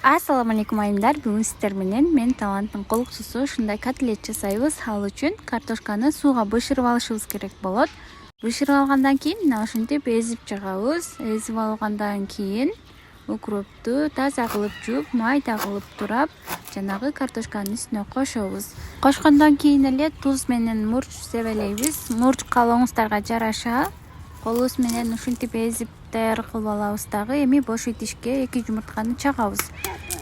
Assalamu alaikum айымдар. Бүгүн сиздер менен мен таланттын колукчусу ушундай котлет жасайбыз. Ал үчүн картошканы сууга бышырып алышыбыз керек болот. Бышырып алгандан кийин мына ушинтип эзип чыгабыз. Эзип алгандан кийин укропту таза кылып жууп, майда кылып турап, жанагы картошканын үстүнө кошобуз. Кошкондон кийин эле туз менен мурч себелейбиз. Мурч каалооңуздарга жараша колубуз менен ушинтип эзип даяр кылып алабыз дагы. Эми бош идишке 2 жумуртканы чагабыз.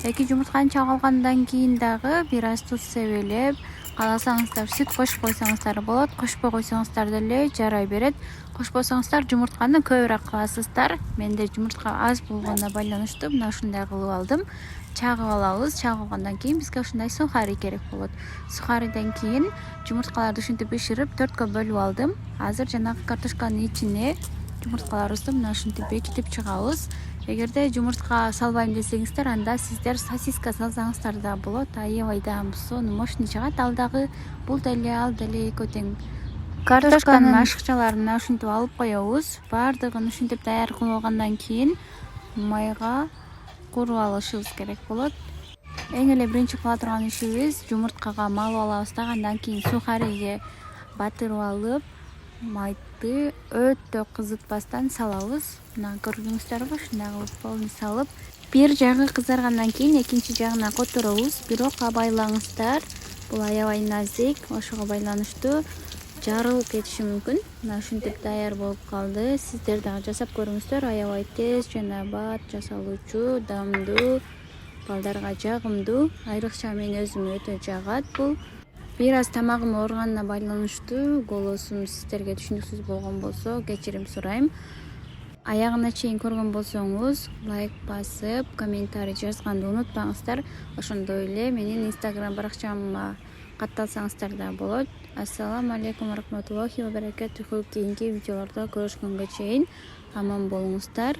2 жумуртканы чагып алгандан кийин дагы бир аз туз себелеп, кааласаңыздар сүт кошуп койсоңуздар болот, кошпой койсоңуздар деле жарай берет. Кошпосоңуздар жумуртканы көбүрөөк кыласыздар. Менде жумуртка аз болгонуна байланыштуу мына ушундай кылып алдым. Чагып алабыз. Чагып алгандан кийин бизге ушундай сухари керек болот. Сухариден кийин жумурткаларды ушинтип бышырып 4кө бөлүп алдым. Азыр жанагы картошканын ичине жумурткаларыбызды мына ушинтип бекитип чыгабыз. Эгерде жумуртка салбайм десеңиздер, анда сиздер сосиска салсаңыздар да болот. Аябай даамдуу, мощный чыгат. Ал дагы бул деле ал деле экөө тең. Картошканын ашыкчаларын мына ушинтип алып коебуз. Баардыгын ушинтип даяр кылып алгандан кийин майга кууруп алышыбыз керек болот. Эң эле биринчи кыла турган ишибиз жумурткага малып алабыз да, андан кийин сухариге батырып алып, майды өтө кызытпастан салабыз. Мына көрдүңүздөрбү, ушундай кылып полный салып, бир жагы кызаргандан кийин экинчи жагына которобуз. Бирок абайлаңыздар, бул аябай назик, ошого байланыштуу жарылып кетиши мүмкүн. Мына ушинтип даяр болуп калды. Сиздер дагы жасап көрүңүздөр. Аябай тез жана бат жасалуучу, дамдуу, балдарга жагымдуу. Айрыкча мен өзүмө өтө жагат бул. Бир аз тамагым ооруганына байланыштуу голосум сиздерге түшүнүксүз болгон болсо кечирим сурайм. Аягына чейин көргөн болсоңуз лайк басып, комментарий жазганды унутпаңыздар. Ошондой эле менин инстаграм баракчама катталсаңыздар да болот. Ассаламу алейкум рахматуллахи ва баракатуху. Кийинки видеолордо көрүшкөнгө чейин аман болуңуздар.